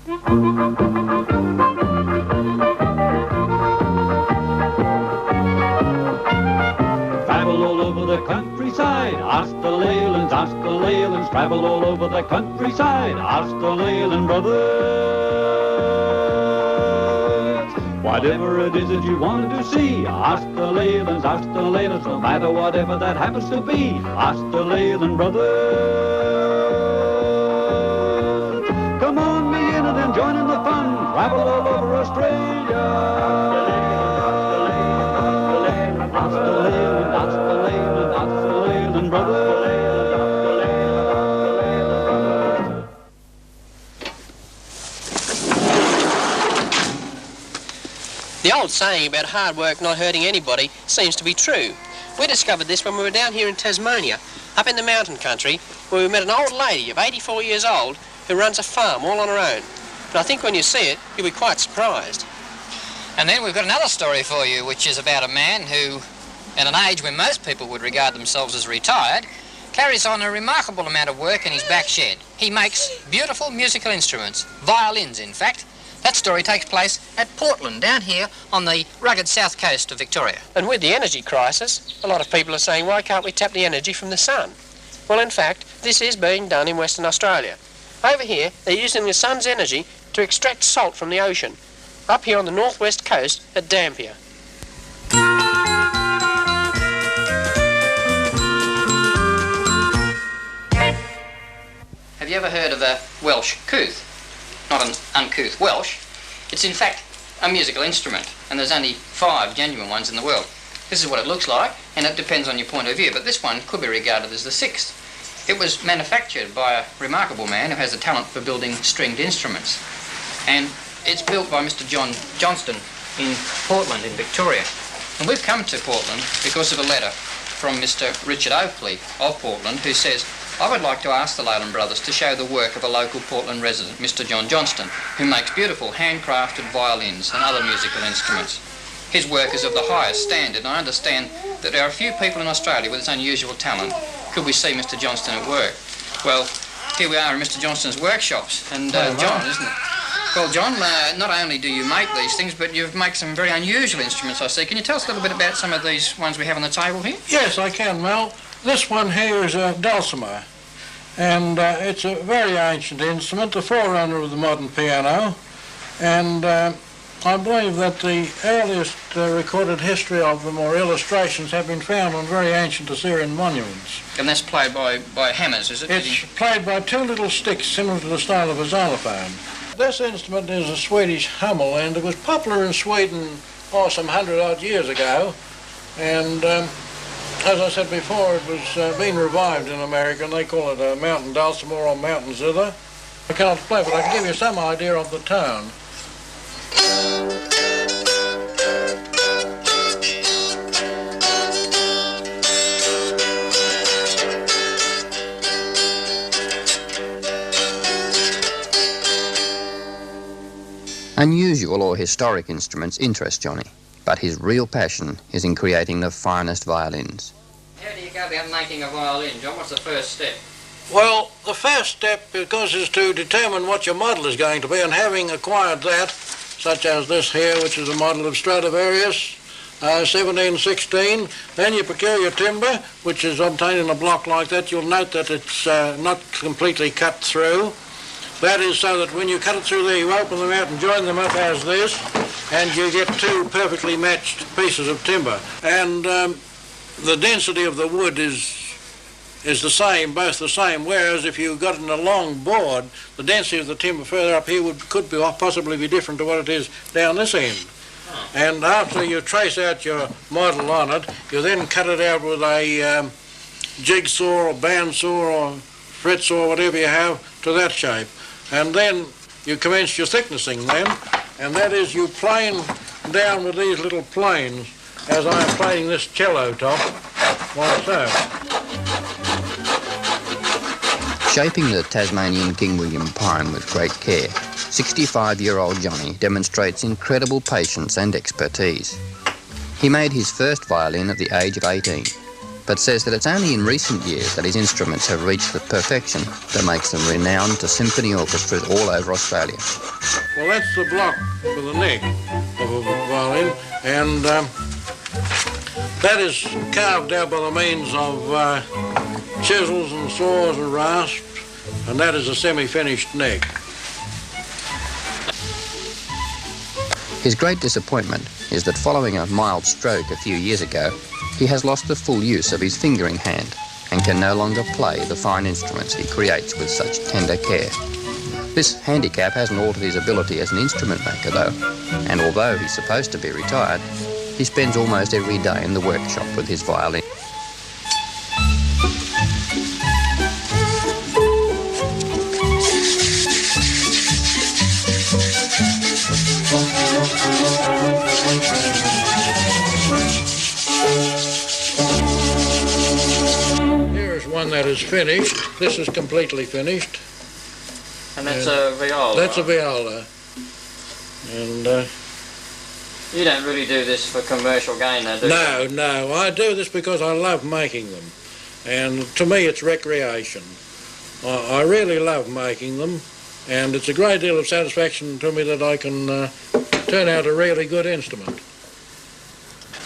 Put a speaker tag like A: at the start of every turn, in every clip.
A: Travel all over the countryside, ask the Leylands, ask the Leylands. Travel all over the countryside, ask the Leyland brothers. Whatever it is that you want to see, ask the Leylands, ask the Leylands. No matter whatever that happens to be, ask the Leyland brothers. Come on, me in and then join in the fun. Travel all over Australia. Ask the Leyland, ask the Leyland, ask the Leyland brothers.
B: The old saying about hard work not hurting anybody seems to be true. We discovered this when we were down here in Tasmania, up in the mountain country, where we met an old lady of 84 years old who runs a farm all on her own. And I think when you see it, you'll be quite surprised.
C: And then we've got another story for you, which is about a man who, at an age when most people would regard themselves as retired, carries on a remarkable amount of work in his back shed. He makes beautiful musical instruments, violins in fact. That story takes place at Portland, down here on the rugged south coast of Victoria.
B: And with the energy crisis, a lot of people are saying, why can't we tap the energy from the sun? Well, in fact, this is being done in Western Australia. Over here, they're using the sun's energy to extract salt from the ocean, up here on the northwest coast at Dampier.
C: Have you ever heard of a Welsh couth? Not an uncouth Welsh. It's in fact a musical instrument, and there's only 5 genuine ones in the world. This is what it looks like, and it depends on your point of view, but this one could be regarded as the 6th. It was manufactured by a remarkable man who has a talent for building stringed instruments, and it's built by Mr. John Johnston in Portland in Victoria. And we've come to Portland because of a letter from Mr. Richard Oakley of Portland, who says, I would like to ask the Leyland brothers to show the work of a local Portland resident, Mr. John Johnston, who makes beautiful handcrafted violins and other musical instruments. His work is of the highest standard, and I understand that there are a few people in Australia with this unusual talent. Could we see Mr. Johnston at work? Well, here we are in Mr. Johnston's workshops, and John, isn't it? Well, John, not only do you make these things, but you make some very unusual instruments, I see. Can you tell us a little bit about some of these ones we have on the table here?
D: Yes, I can, Mel. This one here is a Dulcimer, and it's a very ancient instrument, the forerunner of the modern piano, and I believe that the earliest recorded history of them or illustrations have been found on very ancient Assyrian monuments.
C: And that's played by hammers, is it?
D: It's played by 2 little sticks similar to the style of a xylophone. This instrument is a Swedish hummel, and it was popular in Sweden some 100-odd years ago, and as I said before, it was being revived in America, and they call it a mountain dulcimer or mountain zither. I cannot play, but I can give you some idea of the tone.
E: Unusual or historic instruments interest Johnny, but his real passion is in creating the finest violins.
C: How do you go about making a violin, John? What's the first step?
D: Well, the first step, because, is to determine what your model is going to be, and having acquired that, such as this here, which is a model of Stradivarius, 1716, then you procure your timber, which is obtained in a block like that. You'll note that it's not completely cut through. That is so that when you cut it through there, you open them out and join them up as this, and you get 2 perfectly matched pieces of timber. And the density of the wood is the same, both the same, whereas if you got it in a long board, the density of the timber further up here could possibly be different to what it is down this end. And after you trace out your model on it, you then cut it out with a jigsaw or bandsaw or fret saw, whatever you have, to that shape. And then you commence your thicknessing then, and that is you plane down with these little planes, as I am planing this cello top, like so.
E: Shaping the Tasmanian King William pine with great care, 65-year-old Johnny demonstrates incredible patience and expertise. He made his first violin at the age of 18. but says that it's only in recent years that his instruments have reached the perfection that makes them renowned to symphony orchestras all over Australia.
D: Well, that's the block for the neck of a violin, and that is carved out by the means of chisels and saws and rasps, and that is a semi-finished neck.
E: His great disappointment is that following a mild stroke a few years ago, he has lost the full use of his fingering hand and can no longer play the fine instruments he creates with such tender care. This handicap hasn't altered his ability as an instrument maker though, and although he's supposed to be retired, he spends almost every day in the workshop with his violin.
D: One that is finished. This is completely finished.
C: And that's a viola?
D: That's a viola. And
C: you don't really do this for commercial gain, though, do you?
D: No. I do this because I love making them. And to me, it's recreation. I really love making them. And it's a great deal of satisfaction to me that I can turn out a really good instrument.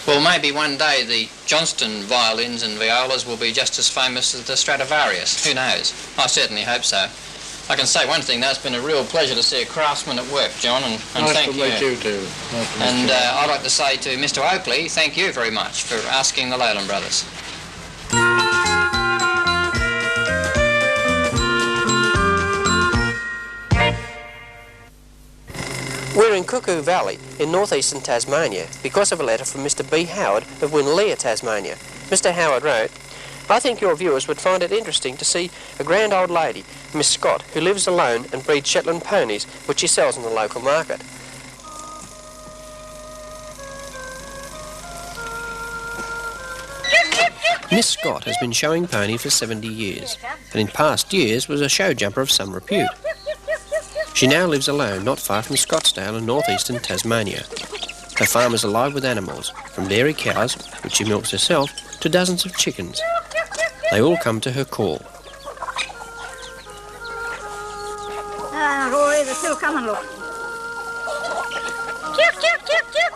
C: Well, maybe one day the Johnston violins and violas will be just as famous as the Stradivarius. Who knows? I certainly hope so. I can say one thing, though, it's been a real pleasure to see a craftsman at work, John, and thank you.
D: Nice to meet you too.
C: And I'd like to say to Mr. Oakley, thank you very much for asking the Leyland brothers.
B: We're in Cuckoo Valley in northeastern Tasmania because of a letter from Mr. B. Howard of Winalea, Tasmania. Mr. Howard wrote, I think your viewers would find it interesting to see a grand old lady, Miss Scott, who lives alone and breeds Shetland ponies, which she sells in the local market. Miss Scott has been showing pony for 70 years, and in past years was a show jumper of some repute. She now lives alone not far from Scottsdale in northeastern Tasmania. Her farm is alive with animals, from dairy cows, which she milks herself, to dozens of chickens. They all come to her call.
F: Ah, Rory, they're still coming, look. Chip, chip, chip, chip.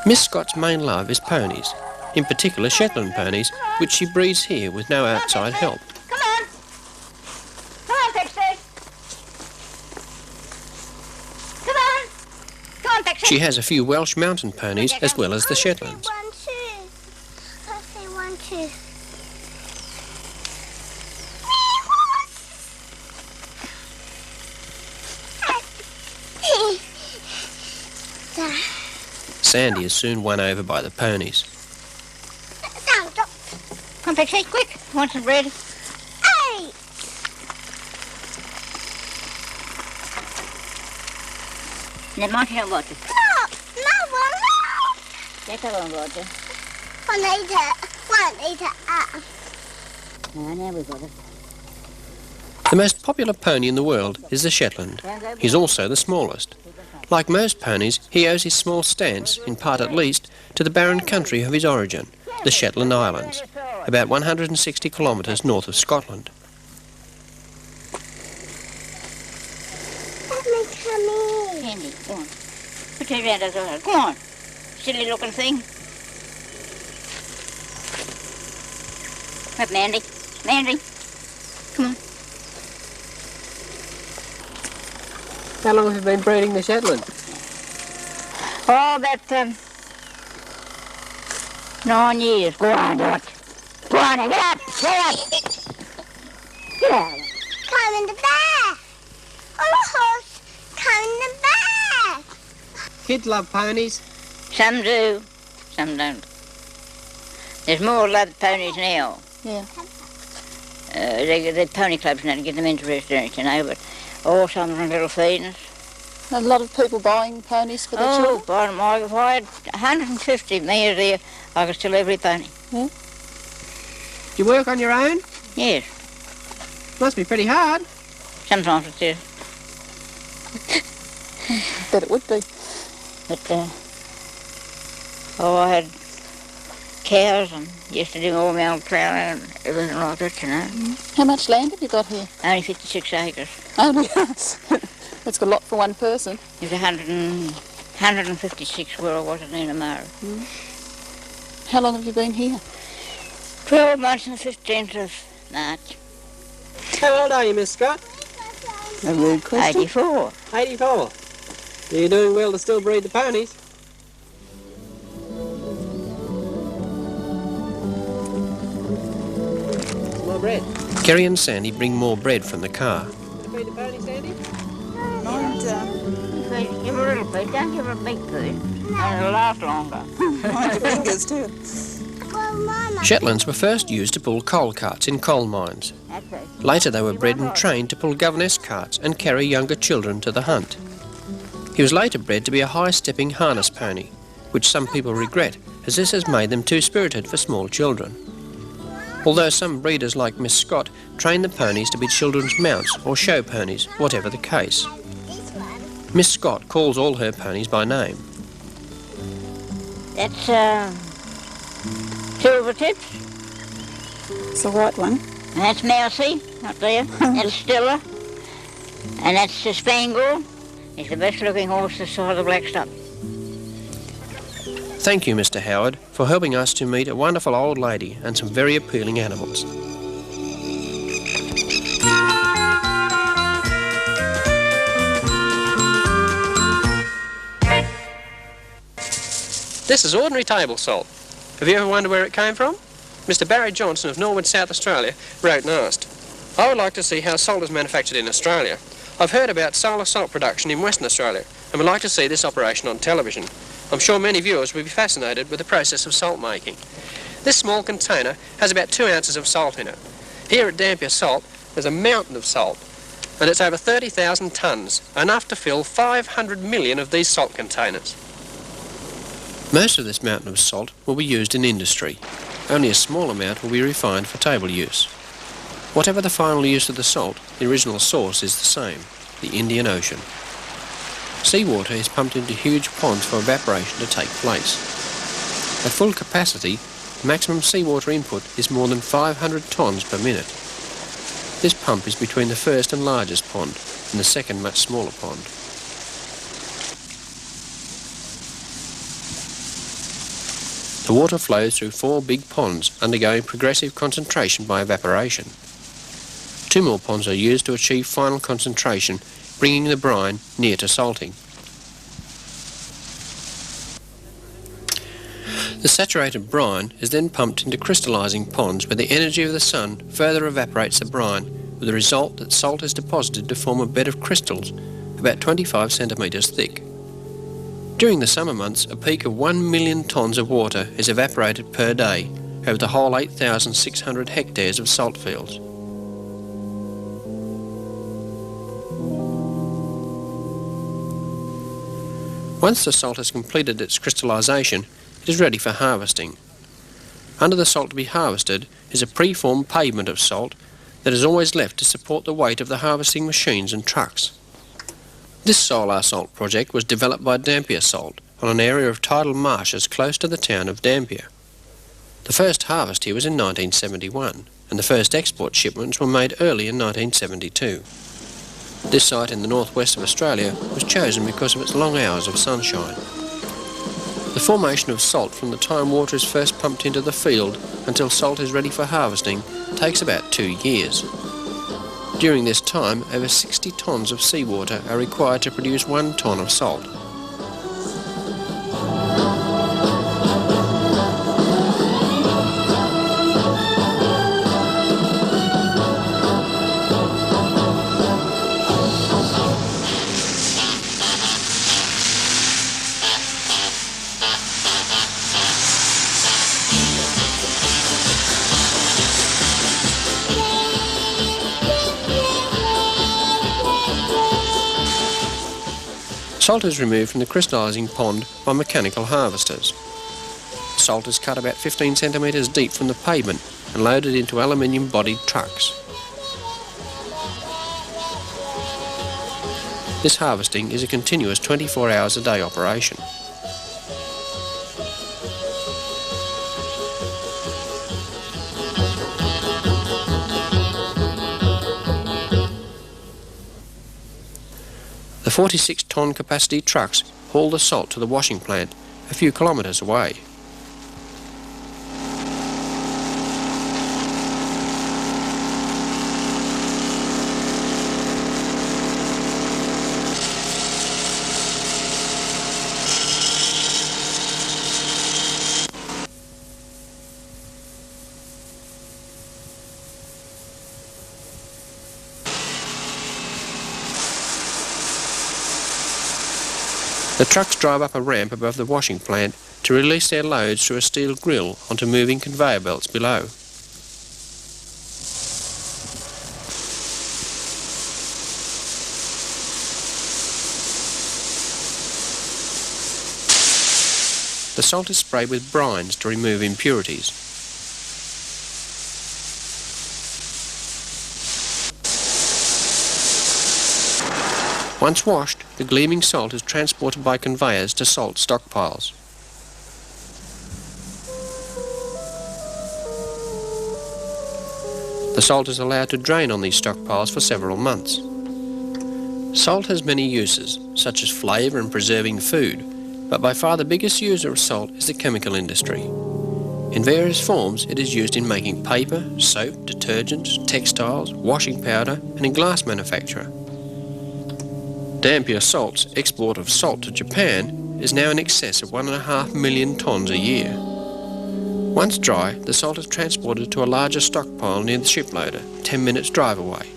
B: Miss Scott's main love is ponies, in particular Shetland ponies, which she breeds here with no outside help.
F: Come on. Come on, Pixie. Come on. Come on, Pixie.
B: She has a few Welsh mountain ponies as well as the Shetlands.
F: I say one, two.
B: Sandy is soon won over by the ponies.
F: Come, Pixie, quick. Want some bread? Hey! Then want some water? No, Yes, I want water. 1 litre. Oh, now we've got it.
B: The most popular pony in the world is the Shetland. He's also the smallest. Like most ponies, he owes his small stance, in part at least, to the barren country of his origin, the Shetland Islands, about 160 kilometres north of Scotland.
F: Let me come in. Andy, go on. Put your hand as well. Go on. Silly looking thing. Up, Mandy. Mandy. Come on.
B: How long have you been breeding the Shetland?
F: Oh, about 9 years. Go on, Dot. Go on, get up. Get up. Get out. Come in the bed. Oh, come in the bed.
B: Kids love ponies.
F: Some do, some don't. There's more loved ponies now.
G: Yeah.
F: The pony clubs now to get them interested in it, you know, but all some of them little feedings.
G: A lot of people buying ponies for their children.
F: Bottom, if I had 150 metres there, I could steal every pony.
G: Yeah.
B: Do you work on your own?
F: Yes,
B: Must be pretty hard.
F: sometimes it is.
G: Bet it would be.
F: But, I had cows and used to do all my old ploughing and everything like that, you know.
G: How much land have you got here?
F: Only 56 acres.
G: Only. That's a lot for one person.
F: It was 156 where I was at Nina.
G: How long have you been here?
F: 12 months and the 15th of March.
B: How old are you, Miss Scott?
G: A rude question.
F: 84.
B: 84. You're doing well to still breed the ponies. More bread. Kerry and Sandy bring more bread from the car. Feed the pony, Sandy?
F: Give her a little bit, don't give her a big food. And it'll last longer.
G: Mind your fingers too.
E: Shetlands were first used to pull coal carts in coal mines. Later they were bred and trained to pull governess carts and carry younger children to the hunt. He was later bred to be a high-stepping harness pony, which some people regret, as this has made them too spirited for small children. Although some breeders like Miss Scott train the ponies to be children's mounts or show ponies, whatever the case. Miss Scott calls all her ponies by name.
F: That's Silver Tips.
G: It's the white one.
F: And that's Mousy, up there. That's Stella. And that's the Spangle. He's the best looking horse this side of the Blackstop.
E: Thank you, Mr. Howard, for helping us to meet a wonderful old lady and some very appealing animals. This is ordinary table salt. Have you ever wondered where it came from? Mr. Barry Johnson of Norwood, South Australia, wrote and asked, I would like to see how salt is manufactured in Australia. I've heard about solar salt production in Western Australia and would like to see this operation on television. I'm sure many viewers will be fascinated with the process of salt making. This small container has about 2 ounces of salt in it. Here at Dampier Salt, there's a mountain of salt, and it's over 30,000 tonnes, enough to fill 500 million of these salt containers. Most of this mountain of salt will be used in industry. Only a small amount will be refined for table use. Whatever the final use of the salt, the original source is the same, the Indian Ocean. Seawater is pumped into huge ponds for evaporation to take place. At full capacity, the maximum seawater input is more than 500 tonnes per minute. This pump is between the first and largest pond and the second much smaller pond. The water flows through 4 big ponds undergoing progressive concentration by evaporation. 2 more ponds are used to achieve final concentration, bringing the brine near to salting. The saturated brine is then pumped into crystallising ponds where the energy of the sun further evaporates the brine, with the result that salt is deposited to form a bed of crystals about 25 centimetres thick. During the summer months, a peak of 1 million tonnes of water is evaporated per day over the whole 8,600 hectares of salt fields. Once the salt has completed its crystallisation, it is ready for harvesting. Under the salt to be harvested is a pre-formed pavement of salt that is always left to support the weight of the harvesting machines and trucks. This solar salt project was developed by Dampier Salt on an area of tidal marshes close to the town of Dampier. The first harvest here was in 1971, and the first export shipments were made early in 1972. This site in the northwest of Australia was chosen because of its long hours of sunshine. The formation of salt from the time water is first pumped into the field until salt is ready for harvesting takes about 2 years. During this time, over 60 tonnes of seawater are required to produce 1 tonne of salt. Salt is removed from the crystallising pond by mechanical harvesters. Salt is cut about 15 centimetres deep from the pavement and loaded into aluminium-bodied trucks.
B: This harvesting is a continuous 24 hours a day operation. The 46-tonne capacity trucks haul the salt to the washing plant a few kilometres away. The trucks drive up a ramp above the washing plant to release their loads through a steel grill onto moving conveyor belts below. The salt is sprayed with brines to remove impurities. Once washed, the gleaming salt is transported by conveyors to salt stockpiles. The salt is allowed to drain on these stockpiles for several months. Salt has many uses, such as flavour and preserving food, but by far the biggest user of salt is the chemical industry. In various forms, it is used in making paper, soap, detergents, textiles, washing powder, and in glass manufacture. Dampier Salt's export of salt to Japan is now in excess of 1.5 million tonnes a year. Once dry, the salt is transported to a larger stockpile near the shiploader, 10 minutes drive away.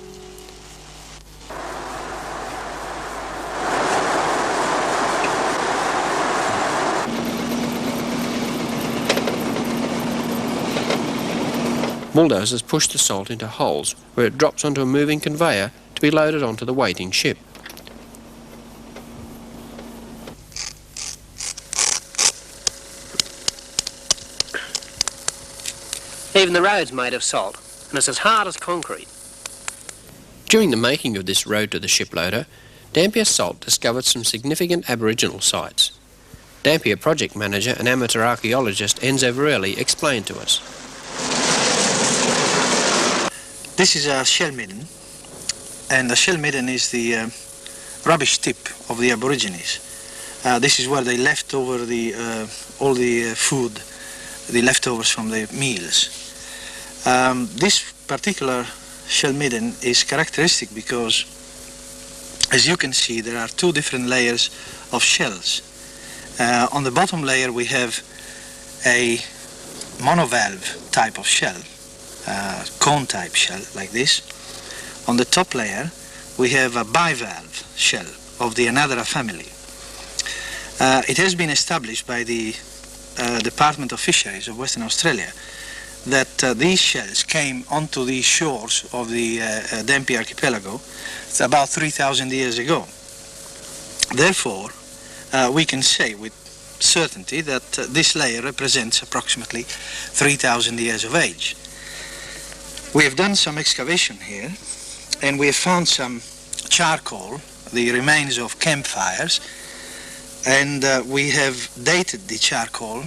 B: Bulldozers push the salt into holes where it drops onto a moving conveyor to be loaded onto the waiting ship. Even the road's made of salt, and it's as hard as concrete. During the making of this road to the shiploader, Dampier Salt discovered some significant Aboriginal sites. Dampier project manager and amateur archaeologist Enzo Varelli explained to us.
H: This is a shell midden, and the shell midden is the rubbish tip of the Aborigines. This is where they left over all the food, the leftovers from the meals. This particular shell midden is characteristic because, as you can see, there are two different layers of shells. On the bottom layer we have a monovalve type of shell, cone type shell like this. On the top layer we have a bivalve shell of the Anadrha family. It has been established by the Department of Fisheries of Western Australia that these shells came onto the shores of the Dampier archipelago about 3,000 years ago. Therefore, we can say with certainty that this layer represents approximately 3,000 years of age. We have done some excavation here, and we have found some charcoal, the remains of campfires, and we have dated the charcoal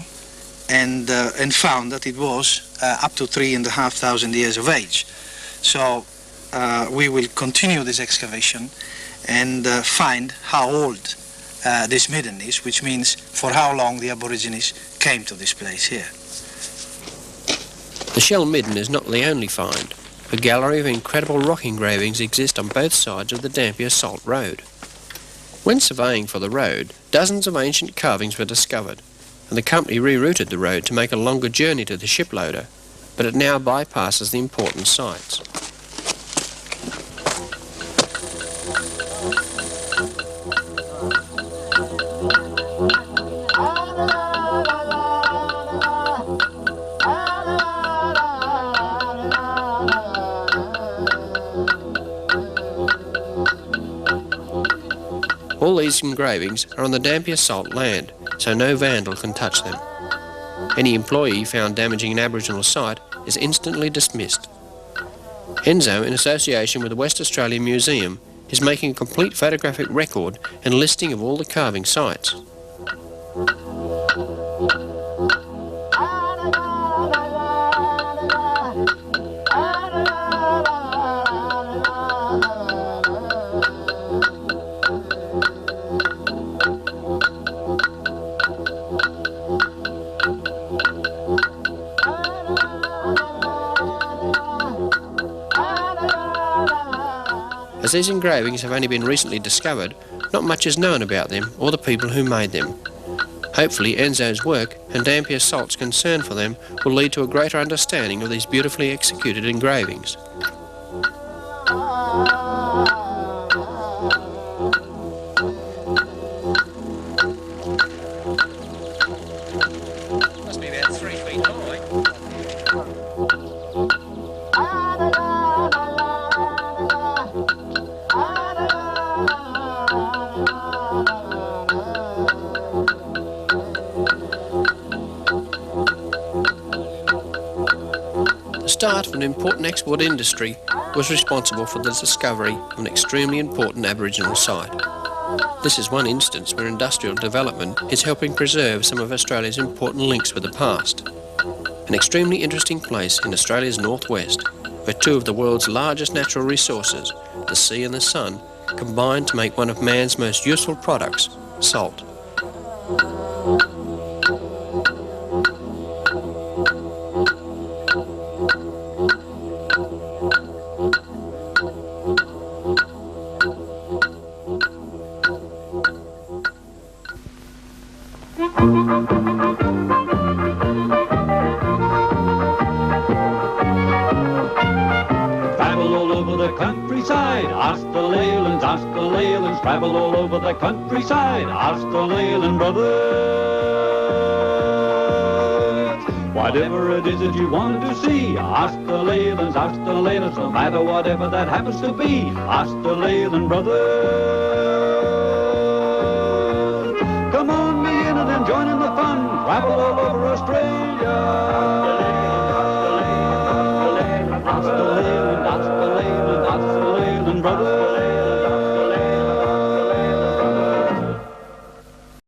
H: and found that it was up to 3,500 years of age. So we will continue this excavation and find how old this midden is, which means for how long the Aborigines came to this place here.
B: The shell midden is not the only find. A gallery of incredible rock engravings exist on both sides of the Dampier Salt Road. When surveying for the road, dozens of ancient carvings were discovered, and the company rerouted the road to make a longer journey to the shiploader, but it now bypasses the important sites. All these engravings are on the Dampier Salt land, so no vandal can touch them. Any employee found damaging an Aboriginal site is instantly dismissed. Enzo, in association with the West Australian Museum, is making a complete photographic record and listing of all the carving sites. As these engravings have only been recently discovered, not much is known about them or the people who made them. Hopefully Enzo's work and Dampier Salt's concern for them will lead to a greater understanding of these beautifully executed engravings. Must be about 3 feet high. The start of an important export industry was responsible for the discovery of an extremely important Aboriginal site. This is one instance where industrial development is helping preserve some of Australia's important links with the past. An extremely interesting place in Australia's northwest, where two of the world's largest natural resources, the sea and the sun, combine to make one of man's most useful products, salt.
A: Travel all over the countryside, ask the Leylands, ask the Leylands. Travel all over the countryside, ask the Leyland brothers. Whatever it is that you want to see, ask the Leylands, ask the Leylands. No matter whatever that happens to be, ask the Leyland brothers.